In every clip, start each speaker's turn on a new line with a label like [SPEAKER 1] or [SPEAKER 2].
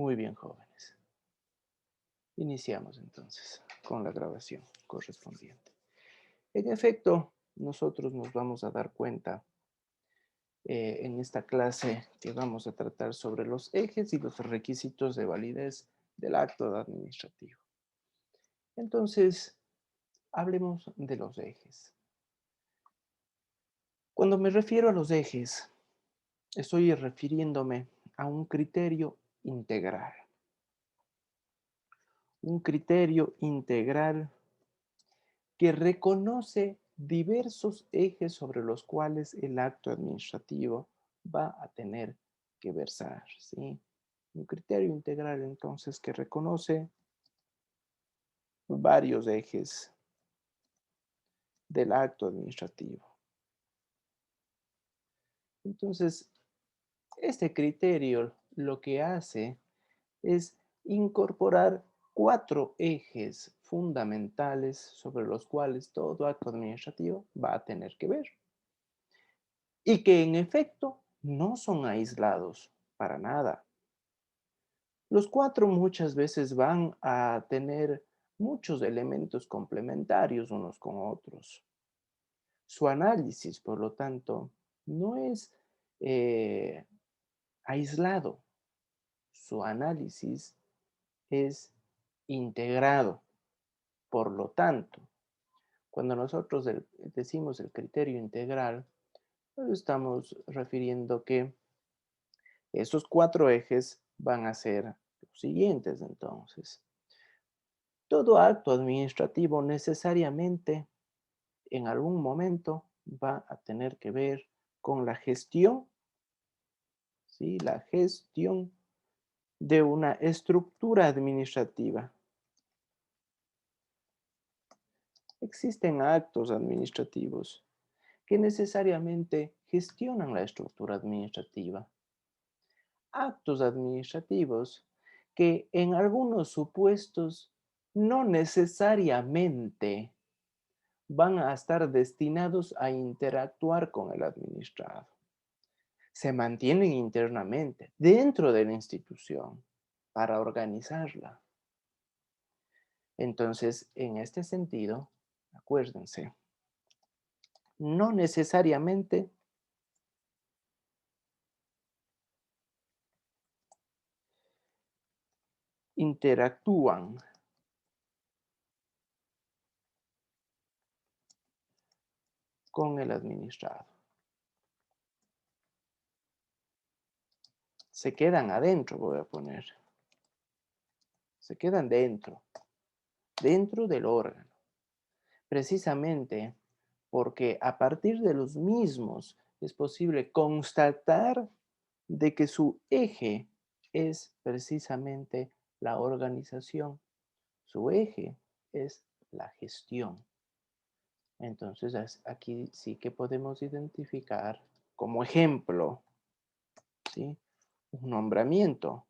[SPEAKER 1] Muy bien, jóvenes. Iniciamos entonces con la grabación correspondiente. En efecto, nosotros nos vamos a dar cuenta en esta clase que vamos a tratar sobre los ejes y los requisitos de validez del acto administrativo. Entonces, hablemos de los ejes. Cuando me refiero a los ejes, estoy refiriéndome a un criterio integral. Un criterio integral que reconoce diversos ejes sobre los cuales el acto administrativo va a tener que versar, ¿sí? Un criterio integral, entonces, que reconoce varios ejes del acto administrativo. Entonces, este criterio lo que hace es incorporar 4 ejes fundamentales sobre los cuales todo acto administrativo va a tener que ver. Y que en efecto no son aislados para nada. Los 4 muchas veces van a tener muchos elementos complementarios unos con otros. Su análisis, por lo tanto, no es aislado. Su análisis es integrado. Por lo tanto, cuando nosotros decimos el criterio integral, nos estamos refiriendo que esos 4 ejes van a ser los siguientes, entonces. Todo acto administrativo necesariamente en algún momento va a tener que ver con la gestión, ¿sí? La gestión de una estructura administrativa. Existen actos administrativos que necesariamente gestionan la estructura administrativa. Actos administrativos que en algunos supuestos no necesariamente van a estar destinados a interactuar con el administrado. Se mantienen internamente dentro de la institución para organizarla. Entonces, en este sentido, acuérdense, no necesariamente interactúan con el administrado. Se quedan adentro, voy a poner. Se quedan dentro del órgano. Precisamente porque a partir de los mismos es posible constatar de que su eje es precisamente la organización. Su eje es la gestión. Entonces, aquí sí que podemos identificar como ejemplo, ¿sí? Un nombramiento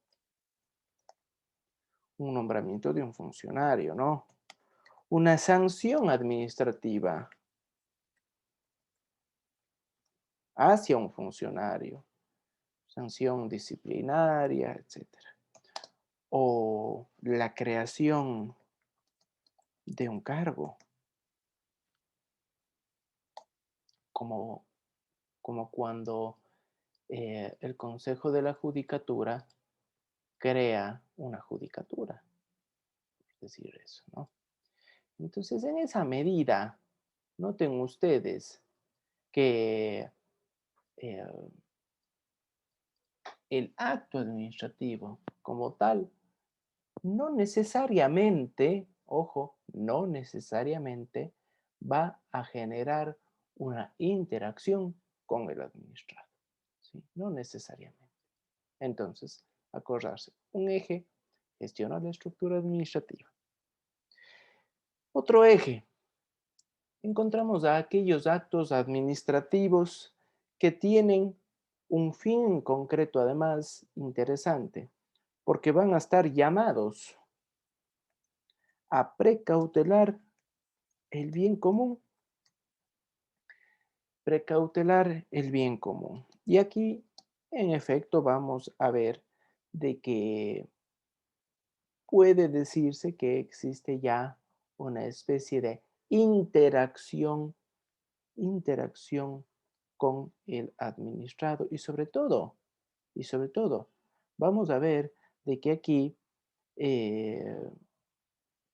[SPEAKER 1] de un funcionario, ¿no? Una sanción administrativa hacia un funcionario, sanción disciplinaria, etcétera. O la creación de un cargo, como, como cuando el Consejo de la Judicatura crea una judicatura, es decir, eso, ¿no? Entonces, en esa medida, noten ustedes que eh, el acto administrativo como tal no necesariamente, ojo, no necesariamente va a generar una interacción con el administrado, ¿sí? No necesariamente. Entonces, acordarse, un eje gestiona la estructura administrativa. Otro eje, encontramos a aquellos actos administrativos que tienen un fin concreto, además interesante, porque van a estar llamados a precautelar el bien común. Precautelar el bien común. Y aquí, en efecto, vamos a ver de que puede decirse que existe ya una especie de interacción con el administrado y sobre todo, vamos a ver de que aquí eh,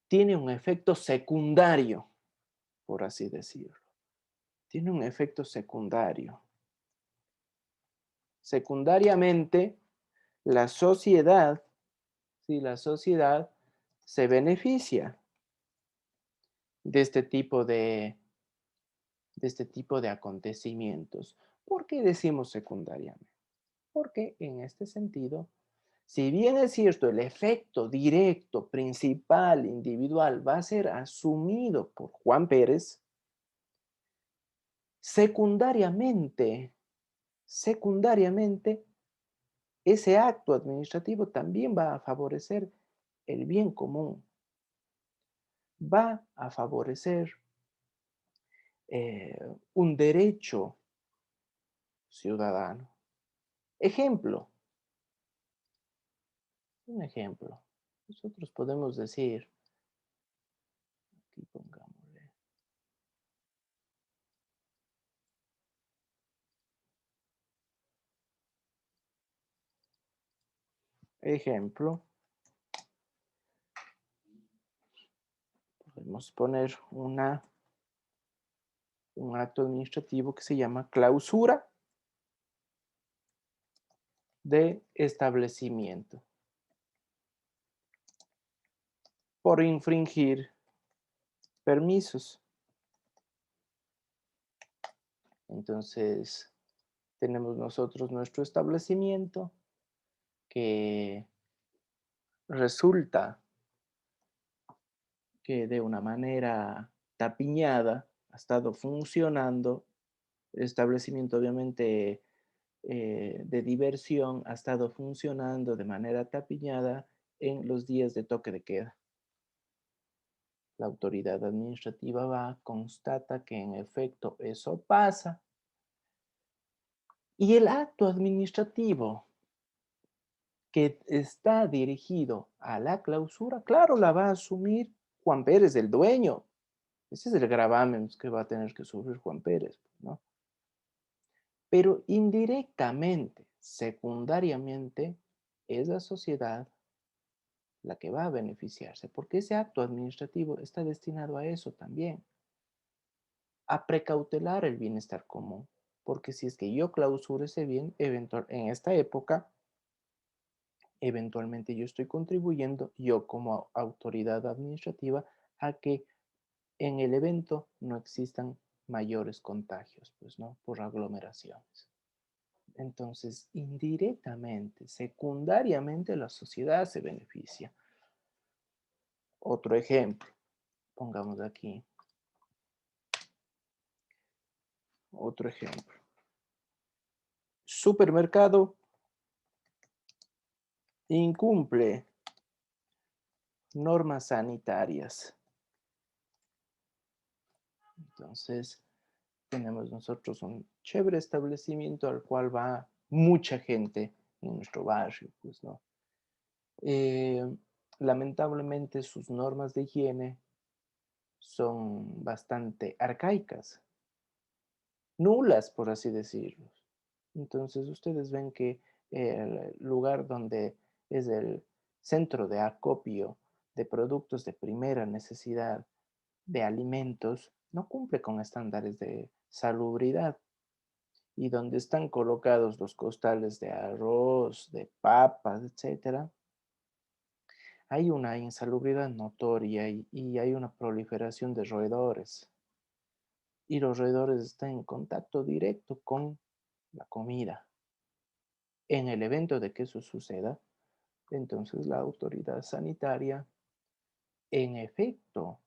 [SPEAKER 1] tiene un efecto secundario, por así decirlo. Tiene un efecto secundario. Secundariamente, la sociedad, si la sociedad se beneficia de este tipo de acontecimientos. ¿Por qué decimos secundariamente? Porque en este sentido, si bien es cierto, el efecto directo, principal, individual, va a ser asumido por Juan Pérez, secundariamente, ese acto administrativo también va a favorecer el bien común, va a favorecer un derecho ciudadano. Ejemplo, un ejemplo. Nosotros podemos decir, aquí pongámosle, ejemplo, podemos poner un acto administrativo que se llama clausura de establecimiento por infringir permisos. Entonces, tenemos nosotros nuestro establecimiento que resulta que de una manera tapiñada ha estado funcionando. El establecimiento obviamente de diversión ha estado funcionando de manera tapiñada en los días de toque de queda. La autoridad administrativa va, constata que en efecto eso pasa y el acto administrativo que está dirigido a la clausura, claro, la va a asumir Juan Pérez, el dueño. Ese es el gravamen que va a tener que sufrir Juan Pérez, ¿no? Pero indirectamente, secundariamente, es la sociedad la que va a beneficiarse, porque ese acto administrativo está destinado a eso también, a precautelar el bienestar común, porque si es que yo clausuro ese bien, en esta época, eventualmente yo estoy contribuyendo, yo como autoridad administrativa, a que en el evento no existan mayores contagios, pues, ¿no? Por aglomeraciones. Entonces, indirectamente, secundariamente, la sociedad se beneficia. Otro ejemplo, pongamos aquí, otro ejemplo. Supermercado incumple normas sanitarias. Entonces, tenemos nosotros un chévere establecimiento al cual va mucha gente en nuestro barrio, pues, ¿no? Eh, Lamentablemente sus normas de higiene son bastante arcaicas, nulas, por así decirlo. Entonces ustedes ven que el lugar donde es el centro de acopio de productos de primera necesidad, de alimentos, no cumple con estándares de salubridad. Y donde están colocados los costales de arroz, de papas, etcétera, hay una insalubridad notoria y hay una proliferación de roedores. Y los roedores están en contacto directo con la comida. En el evento de que eso suceda, entonces la autoridad sanitaria, en efecto,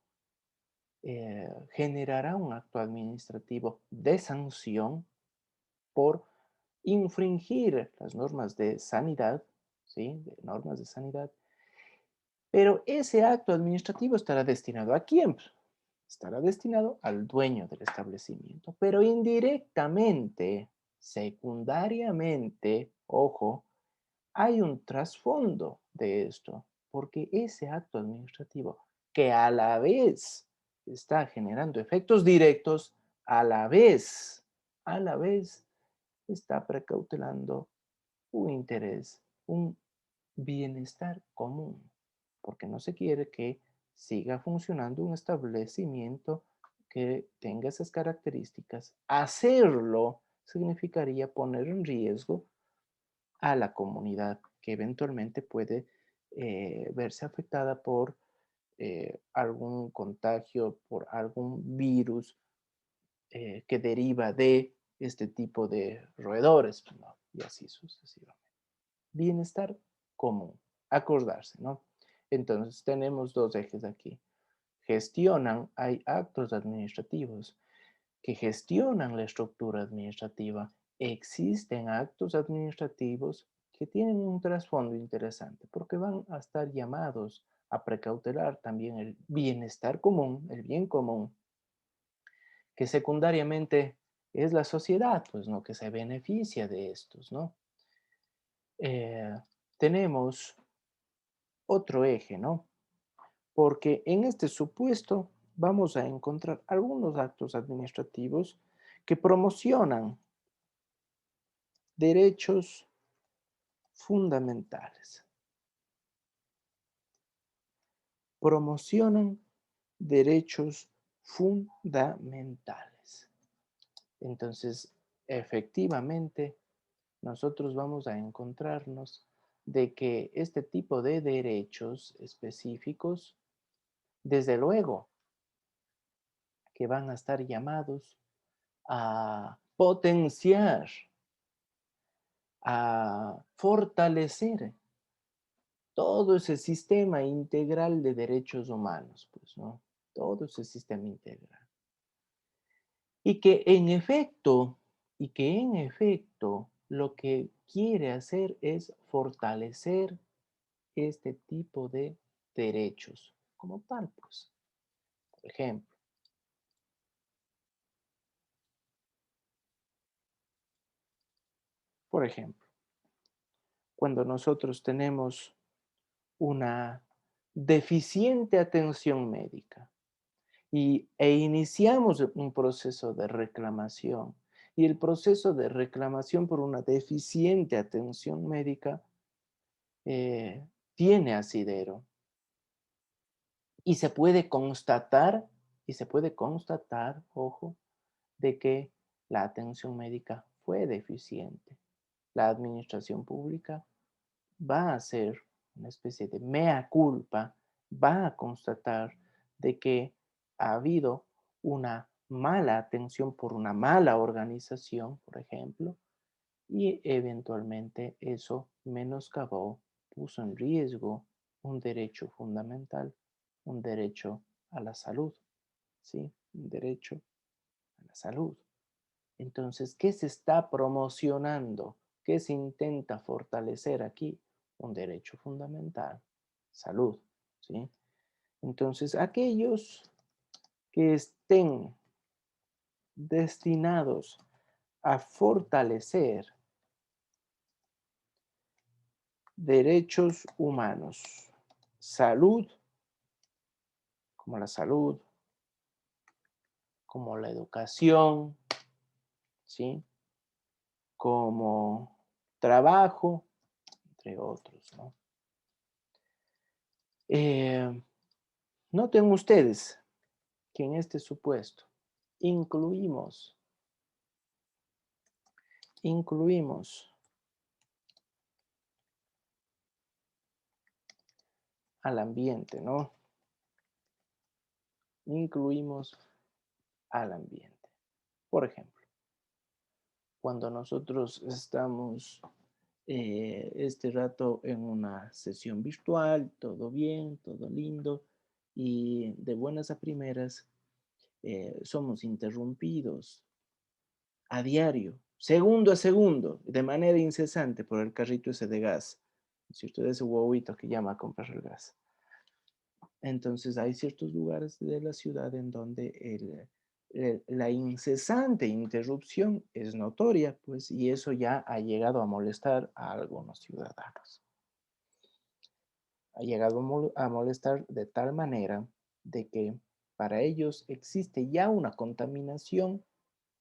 [SPEAKER 1] generará un acto administrativo de sanción por infringir las normas de sanidad, ¿sí? De normas de sanidad. Pero ese acto administrativo estará destinado ¿a quién? Estará destinado al dueño del establecimiento, pero indirectamente, secundariamente, ojo, hay un trasfondo de esto. porque ese acto administrativo que a la vez está generando efectos directos, a la vez está precautelando un interés, un bienestar común, porque no se quiere que siga funcionando un establecimiento que tenga esas características. Hacerlo significaría poner en riesgo a la comunidad que eventualmente puede verse afectada por algún contagio, por algún virus que deriva de este tipo de roedores, ¿no? Y así sucesivamente. Bienestar común, acordarse, ¿no? Entonces tenemos dos ejes aquí. Gestionan, hay actos administrativos que gestionan la estructura administrativa. Existen actos administrativos que tienen un trasfondo interesante porque van a estar llamados a precautelar también el bienestar común, el bien común, que secundariamente es la sociedad, pues, ¿no? Que se beneficia de estos, ¿no? Eh, tenemos otro eje, ¿no? Porque en este supuesto vamos a encontrar algunos actos administrativos que promocionan derechos fundamentales. Promocionan derechos fundamentales. Entonces, efectivamente, nosotros vamos a encontrarnos de que este tipo de derechos específicos, desde luego, que van a estar llamados a potenciar, a fortalecer todo ese sistema integral de derechos humanos, pues, ¿no? Todo ese sistema integral. Y que en efecto, lo que quiere hacer es fortalecer este tipo de derechos como tal, pues. Por ejemplo, por ejemplo, cuando nosotros tenemos una deficiente atención médica, e iniciamos un proceso de reclamación. Y el proceso de reclamación por una deficiente atención médica eh, tiene asidero. Y se puede constatar, ojo, de que la atención médica fue deficiente. La administración pública va a hacer una especie de mea culpa, va a constatar de que ha habido una mala atención por una mala organización, por ejemplo, y eventualmente eso menoscabó, puso en riesgo un derecho fundamental, un derecho a la salud, ¿sí? Un derecho a la salud. Entonces, ¿qué se está promocionando? ¿Qué se intenta fortalecer aquí? Un derecho fundamental, salud, ¿sí? Entonces, aquellos que estén destinados a fortalecer derechos humanos, salud, como la salud, como la educación, ¿sí? Como trabajo, entre otros, ¿no? Eh, Noten ustedes que en este supuesto incluimos, incluimos al ambiente, ¿no? Incluimos al ambiente. Por ejemplo, cuando nosotros estamos este rato en una sesión virtual, todo bien, todo lindo, y de buenas a primeras somos interrumpidos a diario, segundo a segundo, de manera incesante por el carrito ese de gas, si ustedes ese huevito que llama a comprar el gas. Entonces hay ciertos lugares de la ciudad en donde la incesante interrupción es notoria, pues, y eso ya ha llegado a molestar a algunos ciudadanos. ha llegado a molestar de tal manera de que para ellos existe ya una contaminación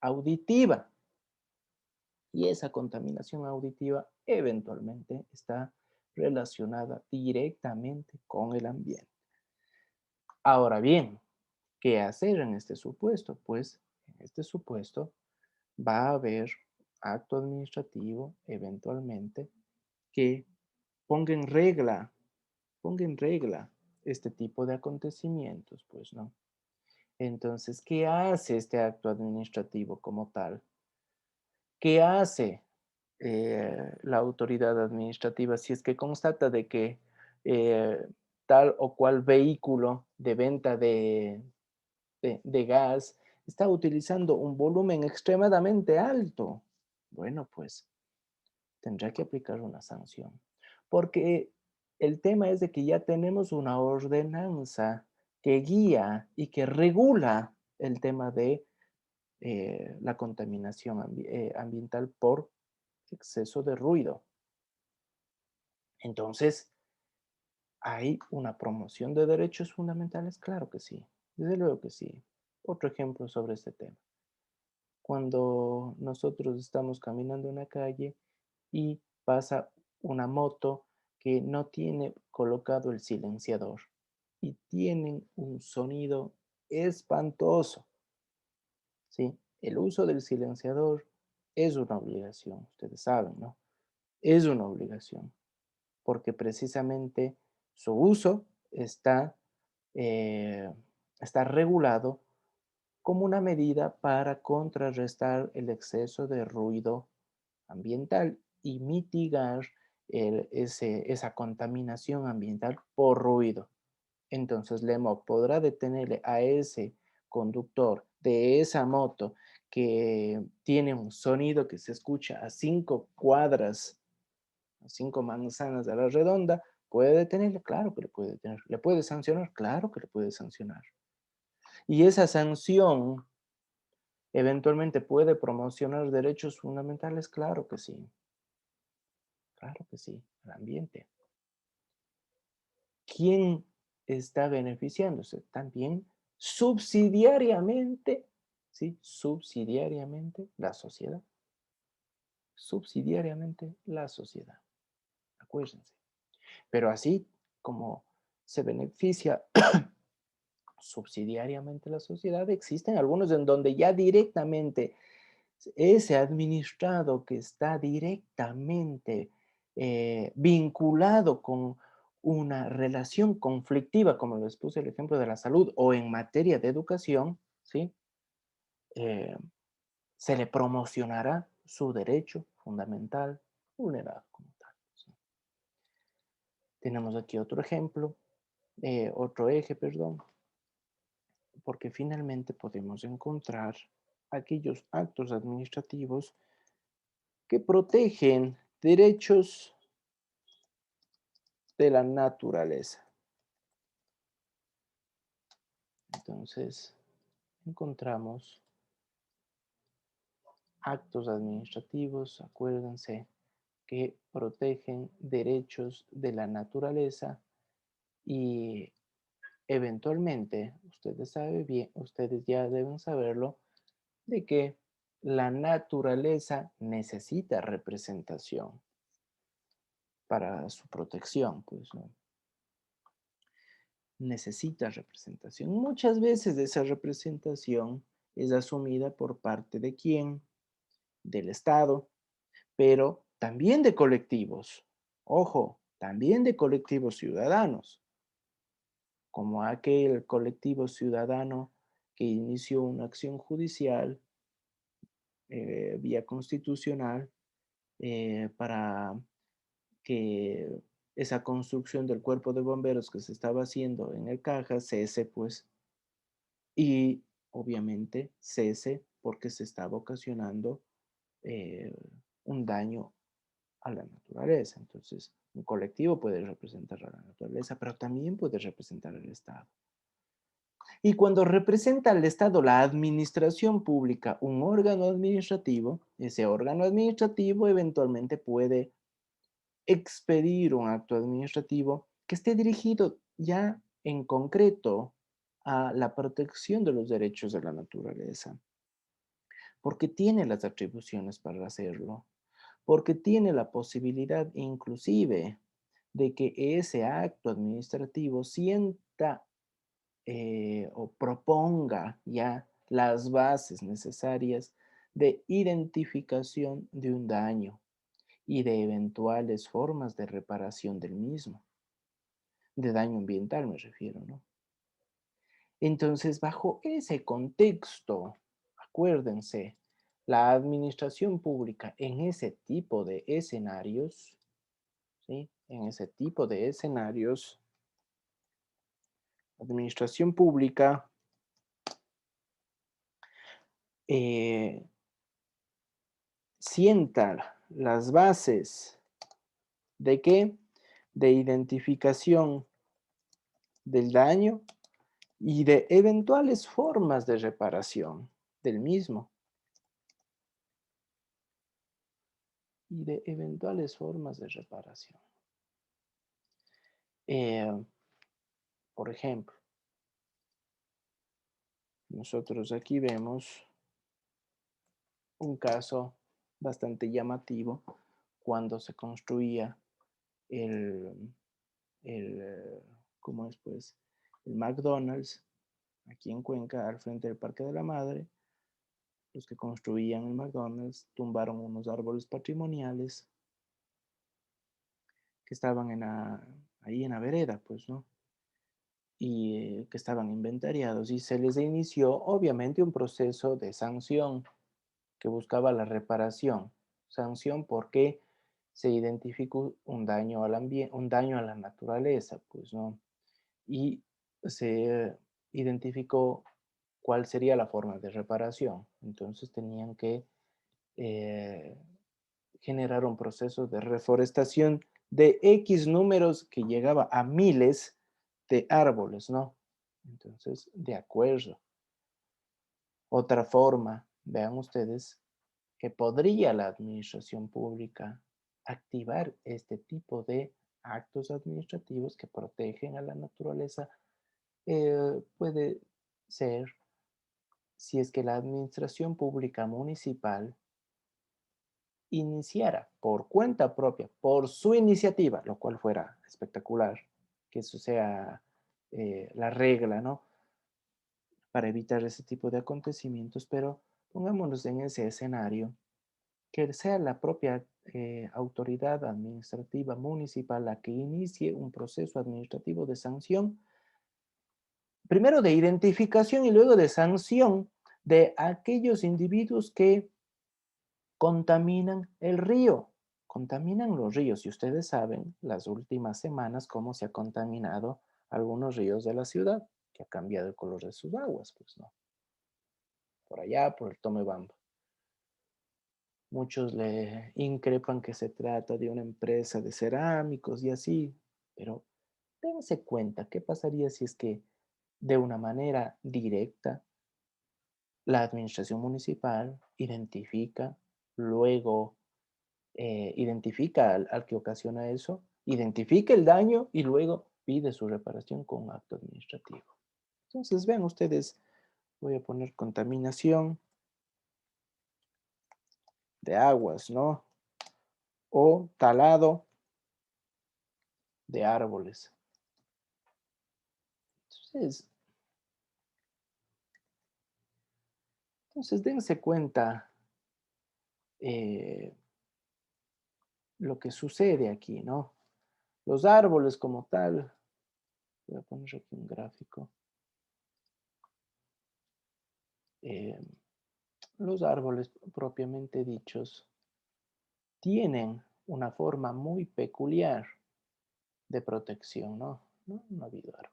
[SPEAKER 1] auditiva y esa contaminación auditiva eventualmente está relacionada directamente con el ambiente. Ahora bien, ¿qué hacer en este supuesto? Pues en este supuesto va a haber acto administrativo eventualmente que ponga en regla, ponga en regla este tipo de acontecimientos, pues, ¿no? Entonces, ¿qué hace este acto administrativo como tal? ¿Qué hace la autoridad administrativa si es que constata de que eh, tal o cual vehículo de venta de gas está utilizando un volumen extremadamente alto? Bueno, pues tendrá que aplicar una sanción. Porque el tema es de que ya tenemos una ordenanza que guía y que regula el tema de la contaminación ambiental por exceso de ruido. Entonces, ¿hay una promoción de derechos fundamentales? Claro que sí, desde luego que sí. Otro ejemplo sobre este tema. Cuando nosotros estamos caminando en la calle y pasa una moto que no tiene colocado el silenciador y tienen un sonido espantoso, ¿sí? El uso del silenciador es una obligación, ustedes saben, ¿no? Es una obligación, porque precisamente su uso eh, está regulado como una medida para contrarrestar el exceso de ruido ambiental y mitigar esa contaminación ambiental por ruido. Entonces, Lemo podrá detenerle a ese conductor de esa moto que tiene un sonido que se escucha a 5 cuadras, a 5 manzanas de la redonda. ¿Puede detenerle? Claro que le puede detener. ¿Le puede sancionar? Claro que le puede sancionar. Y esa sanción eventualmente puede promocionar derechos fundamentales. Claro que sí, al ambiente. ¿Quién está beneficiándose? También subsidiariamente, ¿sí? Subsidiariamente la sociedad. Subsidiariamente la sociedad. Acuérdense. Pero así como se beneficia subsidiariamente la sociedad, existen algunos en donde ya directamente ese administrado que está directamente vinculado con una relación conflictiva, como les puse el ejemplo de la salud, o en materia de educación, ¿sí? Eh, se le promocionará su derecho fundamental vulnerado como tal, ¿sí? Tenemos aquí otro ejemplo, otro eje, perdón, porque finalmente podemos encontrar aquellos actos administrativos que protegen derechos de la naturaleza. Entonces, encontramos actos administrativos, acuérdense, que protegen derechos de la naturaleza y eventualmente, ustedes ya deben saberlo, de que la naturaleza necesita representación para su protección, pues, ¿no? Necesita representación. Muchas veces esa representación es asumida por parte de quién, del Estado, pero también de colectivos. Ojo, también de colectivos ciudadanos, como aquel colectivo ciudadano que inició una acción judicial vía constitucional para que esa construcción del cuerpo de bomberos que se estaba haciendo en el Caja cese, pues, y obviamente cese porque se estaba ocasionando eh, un daño a la naturaleza. Entonces, un colectivo puede representar a la naturaleza, pero también puede representar al Estado. Y cuando representa al Estado la administración pública, un órgano administrativo, ese órgano administrativo eventualmente puede expedir un acto administrativo que esté dirigido ya en concreto a la protección de los derechos de la naturaleza, porque tiene las atribuciones para hacerlo, porque tiene la posibilidad inclusive de que ese acto administrativo sienta o proponga ya las bases necesarias de identificación de un daño y de eventuales formas de reparación del mismo, de daño ambiental me refiero, ¿no? Entonces, bajo ese contexto, acuérdense, la administración pública en ese tipo de escenarios, ¿sí? En ese tipo de escenarios, administración pública eh, sienta las bases de qué? De identificación del daño y de eventuales formas de reparación del mismo. Y de eventuales formas de reparación. Eh, por ejemplo, nosotros aquí vemos un caso bastante llamativo cuando se construía el, el ¿cómo es pues? El McDonald's aquí en Cuenca, al frente del Parque de la Madre. Los que construían el McDonald's tumbaron unos árboles patrimoniales que estaban ahí en la vereda, pues, ¿no? Y que estaban inventariados y se les inició obviamente un proceso de sanción que buscaba la reparación. Sanción porque se identificó un daño al ambiente, un daño a la naturaleza, pues, ¿no? Y se identificó cuál sería la forma de reparación. Entonces tenían que eh, generar un proceso de reforestación de X números que llegaba a miles de árboles, ¿no? Entonces, de acuerdo. Otra forma, vean ustedes, que podría la administración pública activar este tipo de actos administrativos que protegen a la naturaleza, puede ser si es que la administración pública municipal iniciara por cuenta propia, por su iniciativa, lo cual fuera espectacular, que eso sea la regla, ¿no? Para evitar ese tipo de acontecimientos, pero pongámonos en ese escenario, que sea la propia autoridad administrativa municipal la que inicie un proceso administrativo de sanción, primero de identificación y luego de sanción de aquellos individuos que contaminan el río, contaminan los ríos. Y ustedes saben las últimas semanas cómo se ha contaminado algunos ríos de la ciudad, que ha cambiado el color de sus aguas, pues no. Por allá, por el Tomebamba. Muchos le increpan que se trata de una empresa de cerámicos y así, pero dense cuenta, ¿qué pasaría si es que de una manera directa la administración municipal identifica, luego identifica al que ocasiona eso, identifica el daño y luego pide su reparación con un acto administrativo? Entonces, vean ustedes, voy a poner contaminación de aguas, ¿no? O talado de árboles. Entonces, dense cuenta eh, lo que sucede aquí, ¿no? Los árboles como tal, voy a poner aquí un gráfico. Eh, los árboles propiamente dichos tienen una forma muy peculiar de protección, ¿no? No ha habido árbol.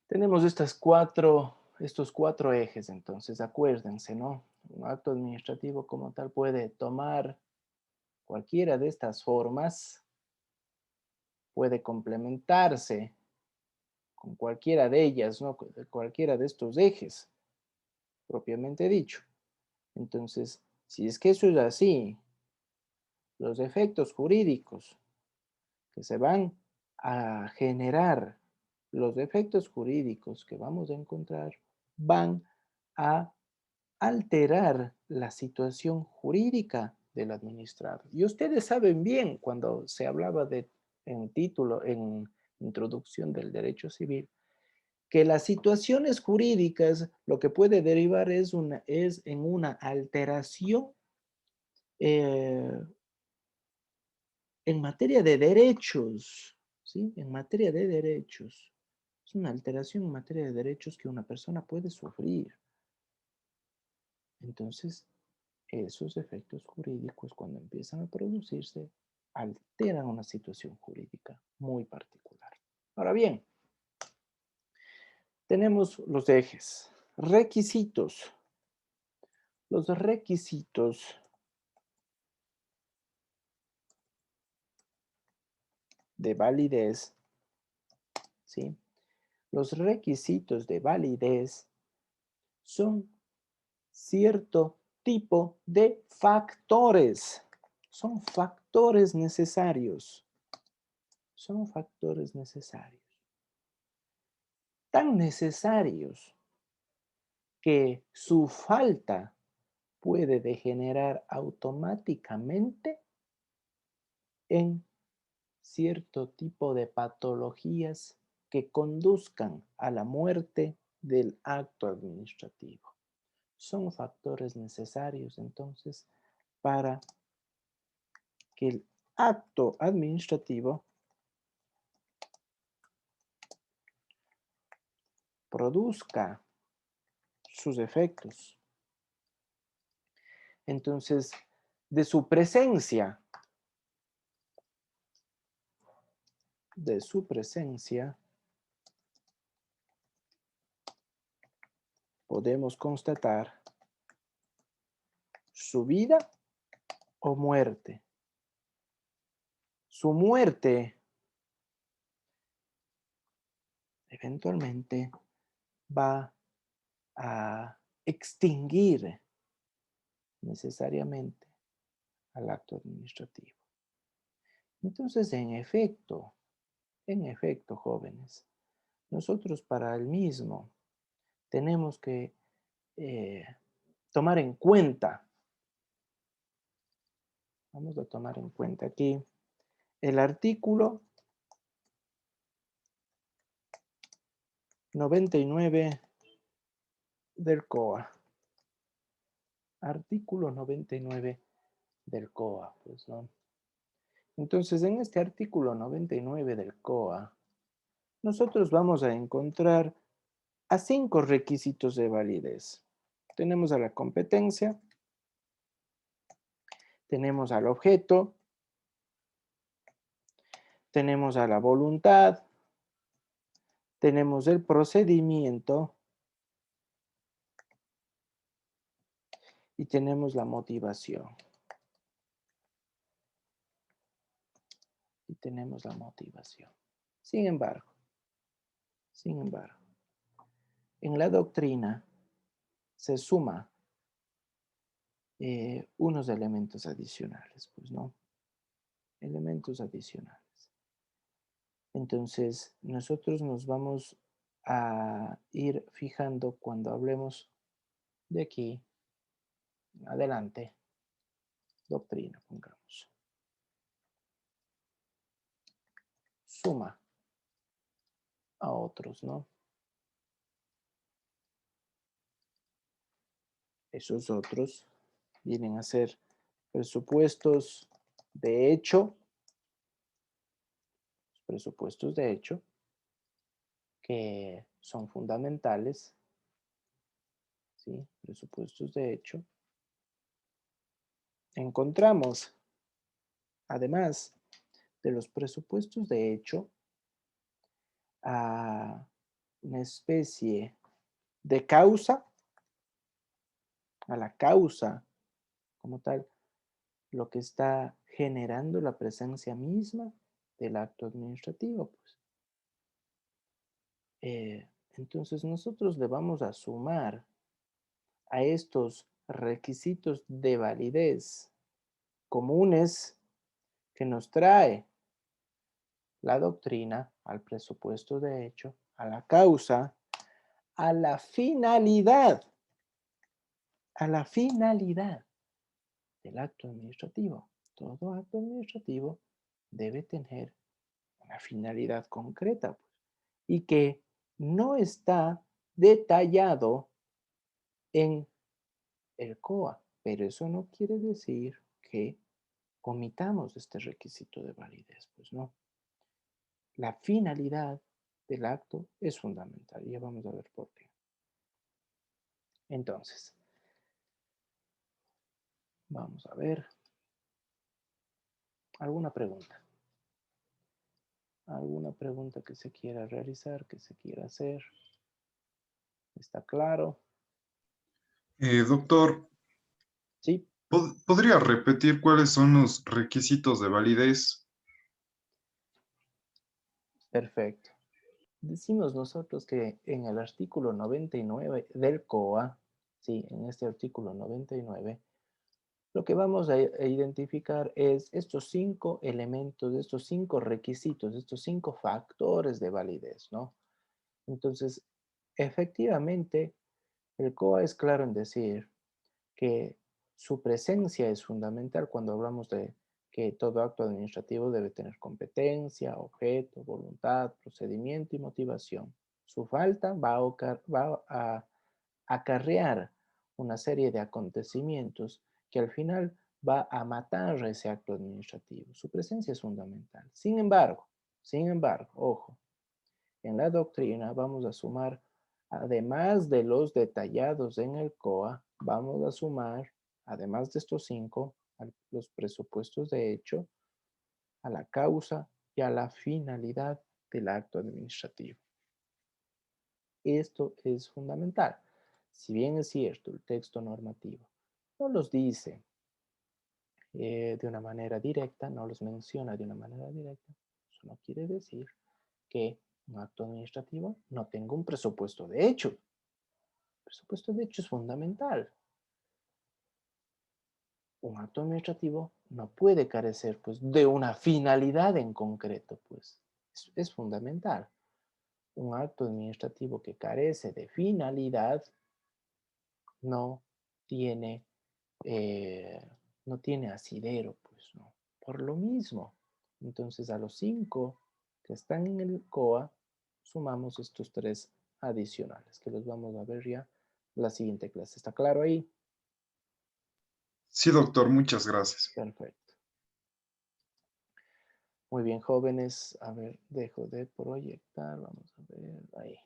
[SPEAKER 1] Tenemos estos cuatro ejes, entonces, acuérdense, ¿no? Un acto administrativo como tal puede tomar cualquiera de estas formas, puede complementarse con cualquiera de ellas, ¿no? Cualquiera de estos ejes, propiamente dicho. Entonces, si es que eso es así, los efectos jurídicos que se van a generar, los efectos jurídicos que vamos a encontrar van a alterar la situación jurídica del administrado. Y ustedes saben bien, cuando se hablaba de, en título, en introducción del derecho civil, que las situaciones jurídicas lo que puede derivar es en una alteración eh, en materia de derechos, ¿sí? En materia de derechos. Es una alteración en materia de derechos que una persona puede sufrir. Entonces, esos efectos jurídicos, cuando empiezan a producirse, alteran una situación jurídica muy particular. Ahora bien, tenemos los ejes. Requisitos. Los requisitos de validez, ¿sí? Los requisitos de validez son cierto tipo de factores. Son factores necesarios. Son factores necesarios. Tan necesarios que su falta puede degenerar automáticamente en cierto tipo de patologías que conduzcan a la muerte del acto administrativo. Son factores necesarios entonces para que el acto administrativo produzca sus efectos. Entonces, de su presencia, podemos constatar su vida o muerte. Su muerte eventualmente va a extinguir necesariamente al acto administrativo. Entonces, en efecto, jóvenes, nosotros para el mismo tenemos que eh, tomar en cuenta, vamos a tomar en cuenta aquí el artículo 99 del COA. Artículo 99 del COA, pues, ¿no? Entonces, en este artículo 99 del COA, nosotros vamos a encontrar a 5 requisitos de validez. Tenemos a la competencia, tenemos al objeto, tenemos a la voluntad, tenemos el procedimiento y tenemos la motivación. Y tenemos la motivación. Sin embargo, en la doctrina se suma unos elementos adicionales, pues, ¿no? Elementos adicionales. Entonces, nosotros nos vamos a ir fijando cuando hablemos de aquí adelante, doctrina, pongamos. Suma a otros, ¿no? Esos otros vienen a ser presupuestos de hecho, presupuestos de hecho, que son fundamentales, ¿sí? Presupuestos de hecho. Encontramos, además de los presupuestos de hecho, a una especie de causa, a la causa como tal, lo que está generando la presencia misma del acto administrativo. Pues. Entonces nosotros le vamos a sumar a estos requisitos de validez comunes que nos trae la doctrina al presupuesto de hecho, a la causa, a la finalidad del acto administrativo. Todo acto administrativo debe tener una finalidad concreta, pues, y que no está detallado en el COA, pero eso no quiere decir que omitamos este requisito de validez, pues no. La finalidad del acto es fundamental, y ya vamos a ver por qué. Entonces, vamos a ver. ¿Alguna pregunta? ¿Alguna pregunta que se quiera realizar, que se quiera hacer? ¿Está claro?
[SPEAKER 2] Doctor,
[SPEAKER 1] Sí,
[SPEAKER 2] ¿podría repetir cuáles son los requisitos de validez?
[SPEAKER 1] perfecto. Decimos nosotros que en el artículo 99 del COA, sí, en este artículo 99, lo que vamos a identificar es estos 5 elementos, estos 5 requisitos, estos 5 factores de validez, ¿no? Entonces, efectivamente, el COA es claro en decir que su presencia es fundamental cuando hablamos de que todo acto administrativo debe tener competencia, objeto, voluntad, procedimiento y motivación. Su falta va a acarrear una serie de acontecimientos que al final va a matar ese acto administrativo. Su presencia es fundamental. Sin embargo, ojo, en la doctrina vamos a sumar, además de los detallados en el COA, vamos a sumar, además de estos 5, los presupuestos de hecho, a la causa y a la finalidad del acto administrativo. Esto es fundamental. Si bien es cierto, el texto normativo no los dice de una manera directa, no los menciona de una manera directa, eso no quiere decir que un acto administrativo no tenga un presupuesto de hecho. El presupuesto de hecho es fundamental. Un acto administrativo no puede carecer pues, de una finalidad en concreto, pues es fundamental. Un acto administrativo que carece de finalidad no tiene, eh, no tiene asidero, pues no. Por lo mismo, entonces a los 5 que están en el COA, sumamos estos 3 adicionales, que los vamos a ver ya en la siguiente clase. ¿Está claro ahí?
[SPEAKER 2] Sí, doctor, muchas gracias.
[SPEAKER 1] Perfecto. Muy bien, jóvenes. A ver, dejo de proyectar. Vamos a ver ahí.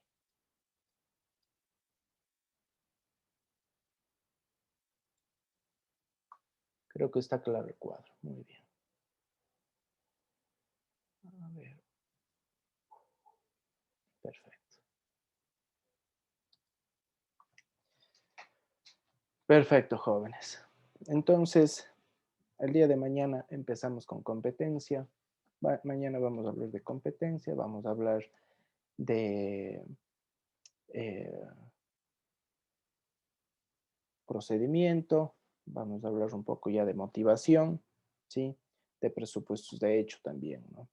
[SPEAKER 1] Creo que está claro el cuadro. Muy bien. A ver. Perfecto. Perfecto, jóvenes. Entonces, el día de mañana empezamos con competencia. Mañana vamos a hablar de competencia, vamos a hablar de eh, procedimiento, vamos a hablar un poco ya de motivación, ¿sí? De presupuestos de hecho también, ¿no?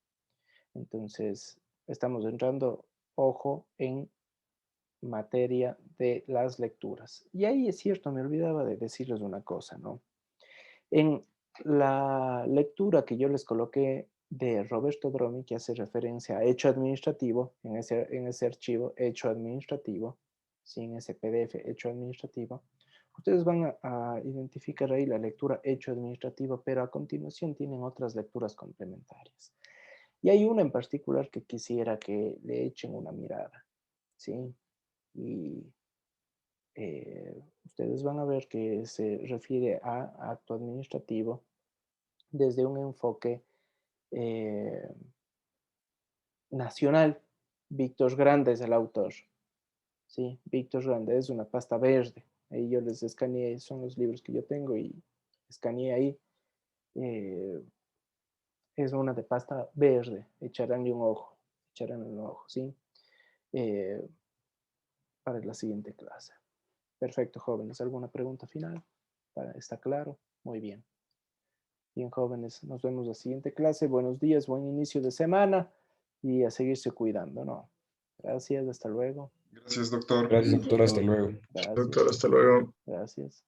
[SPEAKER 1] Entonces, estamos entrando, ojo, en materia de las lecturas. Y ahí es cierto, me olvidaba de decirles una cosa, ¿no? En la lectura que yo les coloqué de Roberto Dromi, que hace referencia a hecho administrativo, en ese archivo, hecho administrativo, ¿sí? En ese PDF, hecho administrativo, ustedes van a identificar ahí la lectura hecho administrativo, pero a continuación tienen otras lecturas complementarias. Y hay una en particular que quisiera que le echen una mirada, ¿sí? Y ustedes van a ver que se refiere a acto administrativo desde un enfoque eh, nacional. Víctor Grande es el autor, ¿sí? Víctor Grande es una pasta verde. Ahí yo les escaneé, son los libros que yo tengo y escaneé ahí. Eh, es una de pasta verde, echarán un ojo, ¿sí? Eh, para la siguiente clase. Perfecto, jóvenes. ¿Alguna pregunta final? ¿Está claro? Muy bien. Bien, jóvenes, nos vemos la siguiente clase. Buenos días, buen inicio de semana y a seguirse cuidando, ¿no? Gracias, hasta luego.
[SPEAKER 2] Gracias, doctor.
[SPEAKER 3] Gracias, doctor. Hasta luego.
[SPEAKER 1] Gracias,
[SPEAKER 4] Doctor, hasta luego.
[SPEAKER 1] gracias.